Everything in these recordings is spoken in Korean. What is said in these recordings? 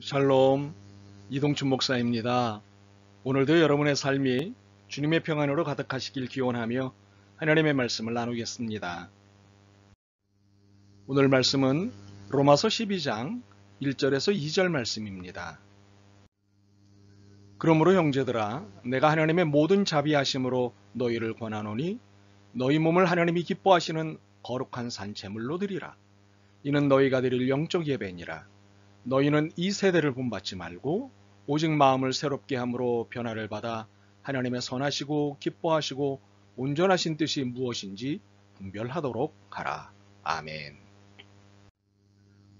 샬롬, 이동춘 목사입니다. 오늘도 여러분의 삶이 주님의 평안으로 가득하시길 기원하며 하나님의 말씀을 나누겠습니다. 오늘 말씀은 로마서 12장 1절에서 2절 말씀입니다. 그러므로 형제들아, 내가 하나님의 모든 자비하심으로 너희를 권하노니 너희 몸을 하나님이 기뻐하시는 거룩한 산제물로 드리라. 이는 너희가 드릴 영적 예배니라. 너희는 이 세대를 본받지 말고 오직 마음을 새롭게 함으로 변화를 받아 하나님의 선하시고 기뻐하시고 온전하신 뜻이 무엇인지 분별하도록 하라. 아멘.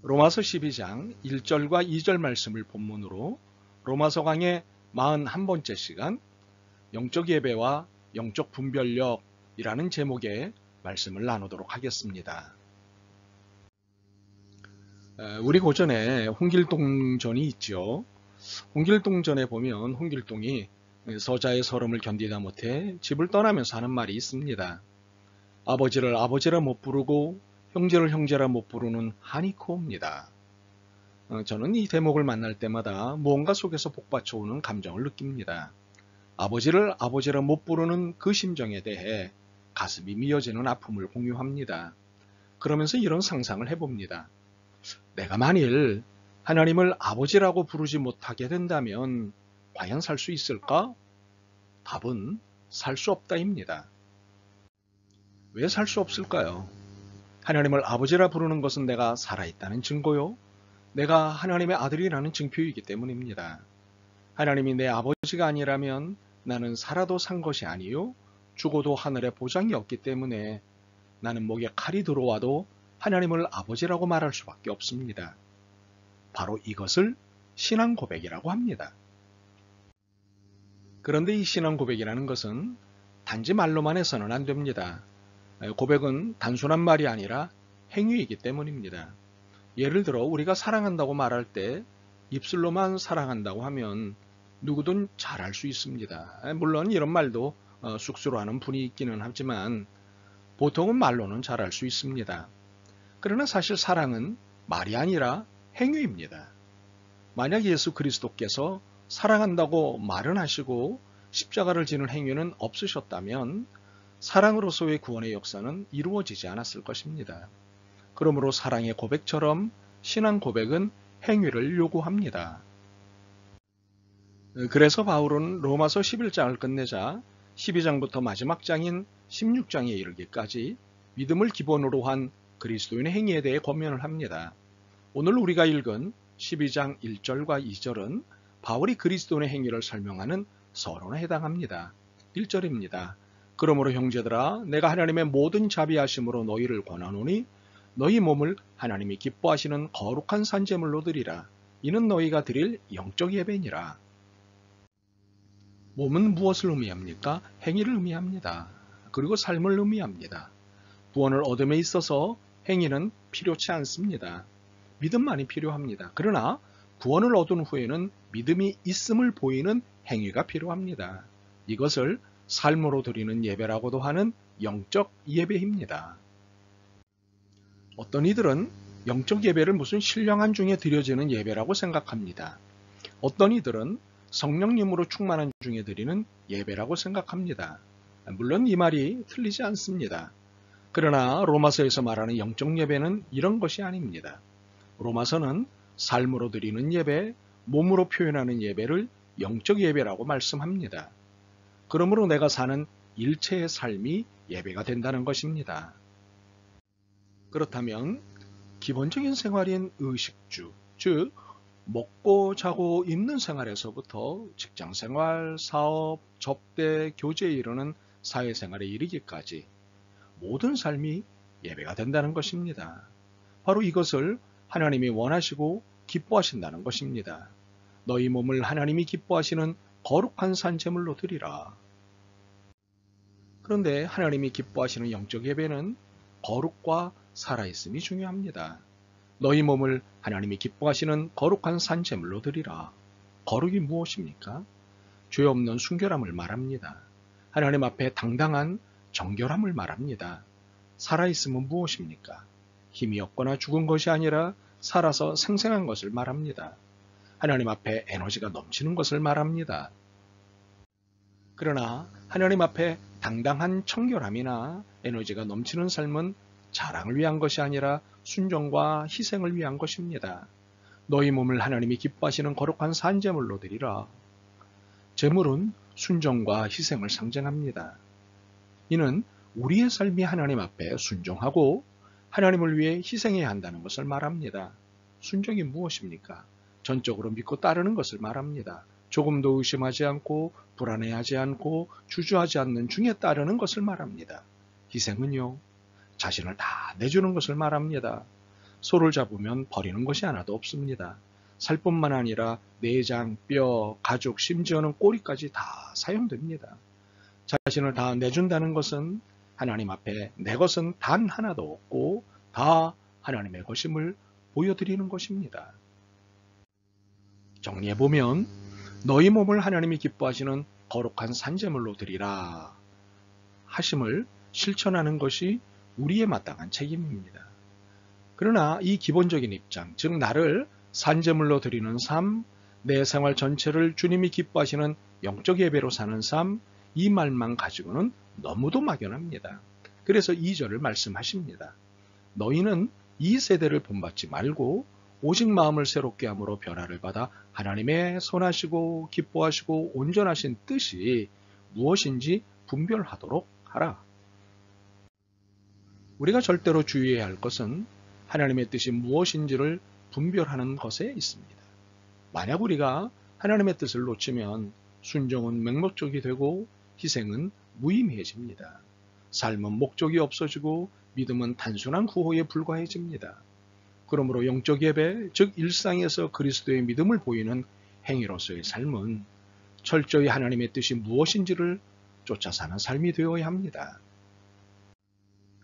로마서 12장 1절과 2절 말씀을 본문으로 로마서 강의 41번째 시간 영적 예배와 영적 분별력이라는 제목의 말씀을 나누도록 하겠습니다. 우리 고전에 홍길동전이 있죠. 홍길동전에 보면 홍길동이 서자의 서름을 견디다 못해 집을 떠나면서 하는 말이 있습니다. 아버지를 아버지라 못 부르고 형제를 형제라 못 부르는 한이 크옵니다. 저는 이 대목을 만날 때마다 무언가 속에서 복받쳐오는 감정을 느낍니다. 아버지를 아버지라 못 부르는 그 심정에 대해 가슴이 미어지는 아픔을 공유합니다. 그러면서 이런 상상을 해봅니다. 내가 만일 하나님을 아버지라고 부르지 못하게 된다면 과연 살 수 있을까? 답은 살 수 없다입니다. 왜 살 수 없을까요? 하나님을 아버지라 부르는 것은 내가 살아있다는 증거요. 내가 하나님의 아들이라는 증표이기 때문입니다. 하나님이 내 아버지가 아니라면 나는 살아도 산 것이 아니요 죽어도 하늘에 보장이 없기 때문에 나는 목에 칼이 들어와도 하나님을 아버지라고 말할 수밖에 없습니다. 바로 이것을 신앙 고백이라고 합니다. 그런데 이 신앙 고백이라는 것은 단지 말로만 해서는 안 됩니다. 고백은 단순한 말이 아니라 행위이기 때문입니다. 예를 들어 우리가 사랑한다고 말할 때 입술로만 사랑한다고 하면 누구든 잘할 수 있습니다. 물론 이런 말도 쑥스러워하는 분이 있기는 하지만 보통은 말로는 잘할 수 있습니다. 그러나 사실 사랑은 말이 아니라 행위입니다. 만약 예수 그리스도께서 사랑한다고 말은 하시고 십자가를 지는 행위는 없으셨다면 사랑으로서의 구원의 역사는 이루어지지 않았을 것입니다. 그러므로 사랑의 고백처럼 신앙 고백은 행위를 요구합니다. 그래서 바울은 로마서 11장을 끝내자 12장부터 마지막 장인 16장에 이르기까지 믿음을 기본으로 한 그리스도인의 행위에 대해 권면을 합니다. 오늘 우리가 읽은 12장 1절과 2절은 바울이 그리스도인의 행위를 설명하는 서론에 해당합니다. 1절입니다. 그러므로 형제들아, 내가 하나님의 모든 자비하심으로 너희를 권하노니 너희 몸을 하나님이 기뻐하시는 거룩한 산제물로 드리라. 이는 너희가 드릴 영적 예배니라. 몸은 무엇을 의미합니까? 행위를 의미합니다. 그리고 삶을 의미합니다. 구원을 얻음에 있어서 행위는 필요치 않습니다. 믿음만이 필요합니다. 그러나 구원을 얻은 후에는 믿음이 있음을 보이는 행위가 필요합니다. 이것을 삶으로 드리는 예배라고도 하는 영적 예배입니다. 어떤 이들은 영적 예배를 무슨 신령한 중에 드려지는 예배라고 생각합니다. 어떤 이들은 성령님으로 충만한 중에 드리는 예배라고 생각합니다. 물론 이 말이 틀리지 않습니다. 그러나 로마서에서 말하는 영적 예배는 이런 것이 아닙니다. 로마서는 삶으로 드리는 예배, 몸으로 표현하는 예배를 영적 예배라고 말씀합니다. 그러므로 내가 사는 일체의 삶이 예배가 된다는 것입니다. 그렇다면 기본적인 생활인 의식주, 즉 먹고 자고 입는 생활에서부터 직장생활, 사업, 접대, 교제에 이르는 사회생활에 이르기까지 모든 삶이 예배가 된다는 것입니다. 바로 이것을 하나님이 원하시고 기뻐하신다는 것입니다. 너희 몸을 하나님이 기뻐하시는 거룩한 산제물로 드리라. 그런데 하나님이 기뻐하시는 영적 예배는 거룩과 살아있음이 중요합니다. 너희 몸을 하나님이 기뻐하시는 거룩한 산제물로 드리라. 거룩이 무엇입니까? 죄 없는 순결함을 말합니다. 하나님 앞에 당당한 정결함을 말합니다. 살아있음은 무엇입니까? 힘이 없거나 죽은 것이 아니라 살아서 생생한 것을 말합니다. 하나님 앞에 에너지가 넘치는 것을 말합니다. 그러나 하나님 앞에 당당한 청결함이나 에너지가 넘치는 삶은 자랑을 위한 것이 아니라 순종과 희생을 위한 것입니다. 너희 몸을 하나님이 기뻐하시는 거룩한 산제물로 드리라. 제물은 순종과 희생을 상징합니다. 이는 우리의 삶이 하나님 앞에 순종하고 하나님을 위해 희생해야 한다는 것을 말합니다. 순종이 무엇입니까? 전적으로 믿고 따르는 것을 말합니다. 조금도 의심하지 않고 불안해하지 않고 주저하지 않는 중에 따르는 것을 말합니다. 희생은요, 자신을 다 내주는 것을 말합니다. 소를 잡으면 버리는 것이 하나도 없습니다. 살뿐만 아니라 내장, 뼈, 가죽, 심지어는 꼬리까지 다 사용됩니다. 자신을 다 내준다는 것은 하나님 앞에 내 것은 단 하나도 없고 다 하나님의 것임을 보여드리는 것입니다. 정리해보면 너희 몸을 하나님이 기뻐하시는 거룩한 산제물로 드리라 하심을 실천하는 것이 우리의 마땅한 책임입니다. 그러나 이 기본적인 입장, 즉 나를 산제물로 드리는 삶, 내 생활 전체를 주님이 기뻐하시는 영적 예배로 사는 삶, 이 말만 가지고는 너무도 막연합니다. 그래서 2절을 말씀하십니다. 너희는 이 세대를 본받지 말고 오직 마음을 새롭게 함으로 변화를 받아 하나님의 선하시고 기뻐하시고 온전하신 뜻이 무엇인지 분별하도록 하라. 우리가 절대로 주의해야 할 것은 하나님의 뜻이 무엇인지를 분별하는 것에 있습니다. 만약 우리가 하나님의 뜻을 놓치면 순종은 맹목적이 되고 희생은 무의미해집니다. 삶은 목적이 없어지고 믿음은 단순한 구호에 불과해집니다. 그러므로 영적 예배, 즉 일상에서 그리스도의 믿음을 보이는 행위로서의 삶은 철저히 하나님의 뜻이 무엇인지를 쫓아 사는 삶이 되어야 합니다.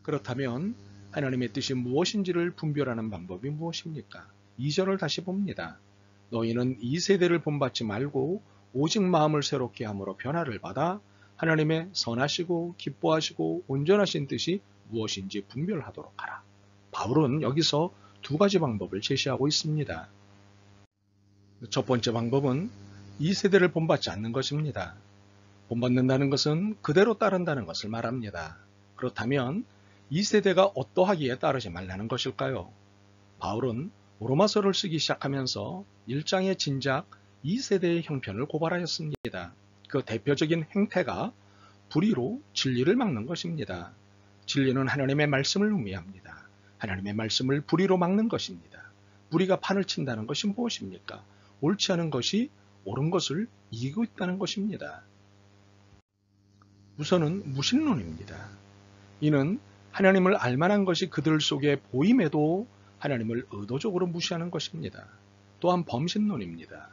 그렇다면 하나님의 뜻이 무엇인지를 분별하는 방법이 무엇입니까? 2절을 다시 봅니다. 너희는 이 세대를 본받지 말고 오직 마음을 새롭게 함으로 변화를 받아 하나님의 선하시고 기뻐하시고 온전하신 뜻이 무엇인지 분별하도록 하라. 바울은 여기서 두 가지 방법을 제시하고 있습니다. 첫 번째 방법은 이 세대를 본받지 않는 것입니다. 본받는다는 것은 그대로 따른다는 것을 말합니다. 그렇다면 이 세대가 어떠하기에 따르지 말라는 것일까요? 바울은 로마서를 쓰기 시작하면서 1장의 진작 2세대의 형편을 고발하였습니다. 그 대표적인 행태가 불의로 진리를 막는 것입니다. 진리는 하나님의 말씀을 의미합니다. 하나님의 말씀을 불의로 막는 것입니다. 불의가 판을 친다는 것이 무엇입니까? 옳지 않은 것이 옳은 것을 이기고 있다는 것입니다. 우선은 무신론입니다. 이는 하나님을 알만한 것이 그들 속에 보임에도 하나님을 의도적으로 무시하는 것입니다. 또한 범신론입니다.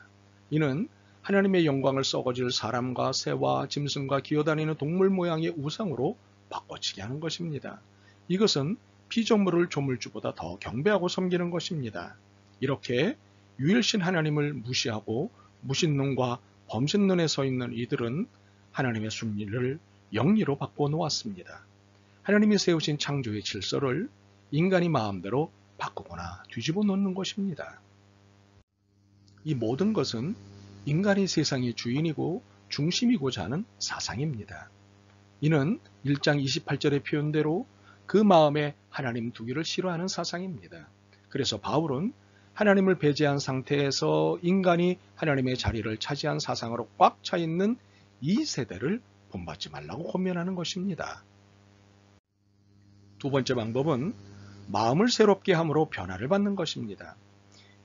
이는 하나님의 영광을 썩어질 사람과 새와 짐승과 기어다니는 동물 모양의 우상으로 바꿔치기 하는 것입니다. 이것은 피조물을 조물주보다 더 경배하고 섬기는 것입니다. 이렇게 유일신 하나님을 무시하고 무신론과 범신론에 서 있는 이들은 하나님의 순리를 영리로 바꿔 놓았습니다. 하나님이 세우신 창조의 질서를 인간이 마음대로 바꾸거나 뒤집어 놓는 것입니다. 이 모든 것은 인간이 세상의 주인이고 중심이고자 하는 사상입니다. 이는 1장 28절의 표현대로 그 마음에 하나님 두기를 싫어하는 사상입니다. 그래서 바울은 하나님을 배제한 상태에서 인간이 하나님의 자리를 차지한 사상으로 꽉 차 있는 이 세대를 본받지 말라고 권면하는 것입니다. 두 번째 방법은 마음을 새롭게 함으로 변화를 받는 것입니다.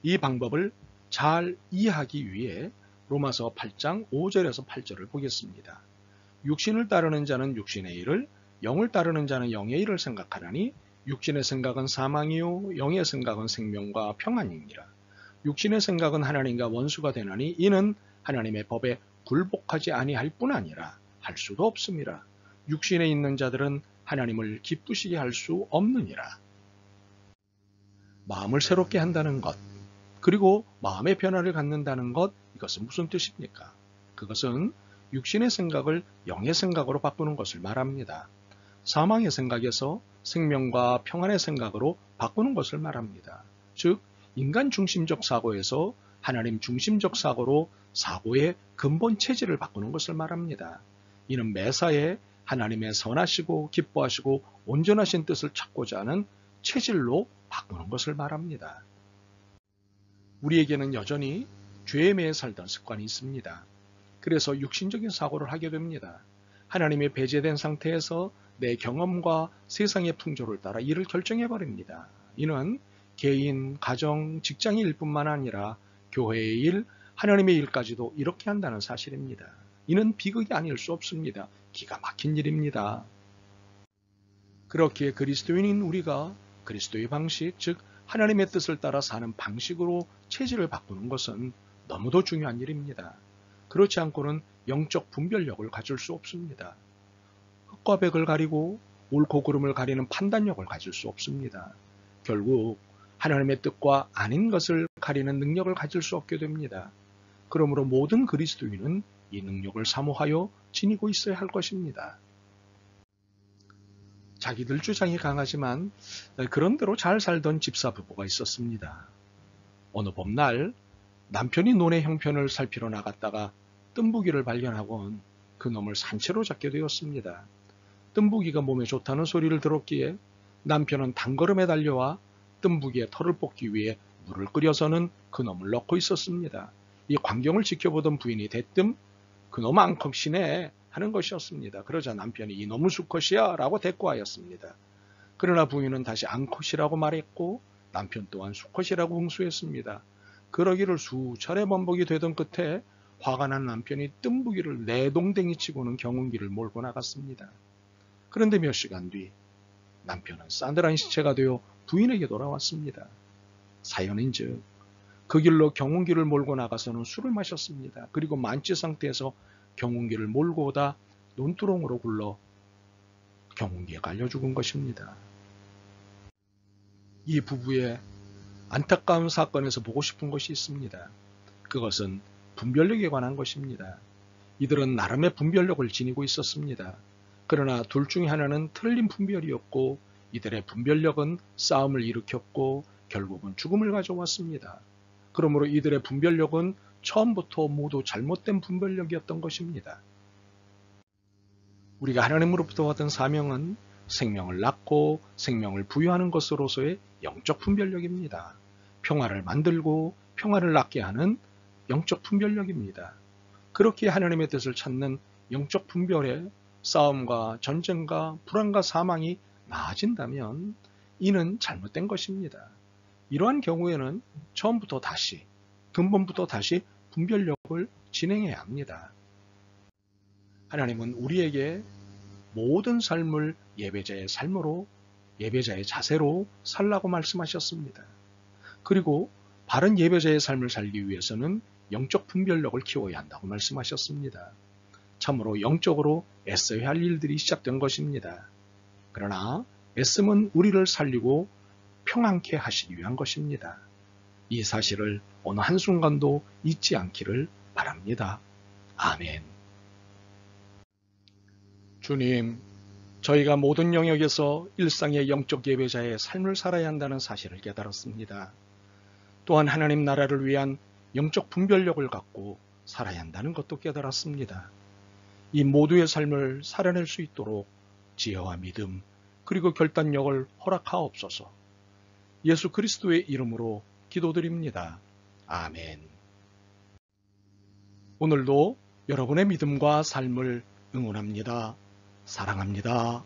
이 방법을 잘 이해하기 위해 로마서 8장 5절에서 8절을 보겠습니다. 육신을 따르는 자는 육신의 일을, 영을 따르는 자는 영의 일을 생각하나니 육신의 생각은 사망이요 영의 생각은 생명과 평안이니라. 육신의 생각은 하나님과 원수가 되나니 이는 하나님의 법에 굴복하지 아니할 뿐 아니라 할 수도 없음이라. 육신에 있는 자들은 하나님을 기쁘시게 할 수 없느니라. 마음을 새롭게 한다는 것, 그리고 마음의 변화를 갖는다는 것, 이것은 무슨 뜻입니까? 그것은 육신의 생각을 영의 생각으로 바꾸는 것을 말합니다. 사망의 생각에서 생명과 평안의 생각으로 바꾸는 것을 말합니다. 즉 인간 중심적 사고에서 하나님 중심적 사고로 사고의 근본 체질을 바꾸는 것을 말합니다. 이는 매사에 하나님의 선하시고 기뻐하시고 온전하신 뜻을 찾고자 하는 체질로 바꾸는 것을 말합니다. 우리에게는 여전히 죄에 매여 살던 습관이 있습니다. 그래서 육신적인 사고를 하게 됩니다. 하나님의 배제된 상태에서 내 경험과 세상의 풍조를 따라 일을 결정해버립니다. 이는 개인, 가정, 직장의 일뿐만 아니라 교회의 일, 하나님의 일까지도 이렇게 한다는 사실입니다. 이는 비극이 아닐 수 없습니다. 기가 막힌 일입니다. 그렇기에 그리스도인인 우리가 그리스도의 방식, 즉 하나님의 뜻을 따라 사는 방식으로 체질을 바꾸는 것은 너무도 중요한 일입니다. 그렇지 않고는 영적 분별력을 가질 수 없습니다. 흑과 백을 가리고 옳고 그름을 가리는 판단력을 가질 수 없습니다. 결국 하나님의 뜻과 아닌 것을 가리는 능력을 가질 수 없게 됩니다. 그러므로 모든 그리스도인은 이 능력을 사모하여 지니고 있어야 할 것입니다. 자기들 주장이 강하지만 그런대로 잘 살던 집사 부부가 있었습니다. 어느 봄날 남편이 논의 형편을 살피러 나갔다가 뜸부기를 발견하곤 그 놈을 산채로 잡게 되었습니다. 뜸부기가 몸에 좋다는 소리를 들었기에 남편은 단걸음에 달려와 뜸부기의 털을 뽑기 위해 물을 끓여서는 그 놈을 넣고 있었습니다. 이 광경을 지켜보던 부인이 대뜸 그놈 앙컷이네 하는 것이었습니다. 그러자 남편이 이놈은 수컷이야 라고 대꾸하였습니다. 그러나 부인은 다시 앙컷이라고 말했고 남편 또한 수컷이라고 응수했습니다. 그러기를 수차례 반복이 되던 끝에 화가 난 남편이 뜸부기를 내동댕이 치고는 경운기를 몰고 나갔습니다. 그런데 몇 시간 뒤 남편은 싸늘한 시체가 되어 부인에게 돌아왔습니다. 사연인즉 그 길로 경운기를 몰고 나가서는 술을 마셨습니다. 그리고 만취 상태에서 경운기를 몰고 오다 논두렁으로 굴러 경운기에 갈려 죽은 것입니다. 이 부부의 안타까운 사건에서 보고 싶은 것이 있습니다. 그것은 분별력에 관한 것입니다. 이들은 나름의 분별력을 지니고 있었습니다. 그러나 둘 중에 하나는 틀린 분별이었고 이들의 분별력은 싸움을 일으켰고 결국은 죽음을 가져왔습니다. 그러므로 이들의 분별력은 처음부터 모두 잘못된 분별력이었던 것입니다. 우리가 하나님으로부터 받은 사명은 생명을 낳고 생명을 부여하는 것으로서의 영적 분별력입니다. 평화를 만들고 평화를 낳게 하는 영적 분별력입니다. 그렇게 하나님의 뜻을 찾는 영적 분별에 싸움과 전쟁과 불안과 사망이 나아진다면 이는 잘못된 것입니다. 이러한 경우에는 처음부터 다시, 근본부터 다시 분별력을 진행해야 합니다. 하나님은 우리에게 모든 삶을 예배자의 삶으로, 예배자의 자세로 살라고 말씀하셨습니다. 그리고 바른 예배자의 삶을 살기 위해서는 영적 분별력을 키워야 한다고 말씀하셨습니다. 참으로 영적으로 애써야 할 일들이 시작된 것입니다. 그러나 애씀은 우리를 살리고 평안케 하시기 위한 것입니다. 이 사실을 어느 한순간도 잊지 않기를 바랍니다. 아멘. 주님, 저희가 모든 영역에서 일상의 영적 예배자의 삶을 살아야 한다는 사실을 깨달았습니다. 또한 하나님 나라를 위한 영적 분별력을 갖고 살아야 한다는 것도 깨달았습니다. 이 모두의 삶을 살아낼 수 있도록 지혜와 믿음 그리고 결단력을 허락하옵소서. 예수 그리스도의 이름으로 기도드립니다. 아멘. 오늘도 여러분의 믿음과 삶을 응원합니다. 사랑합니다.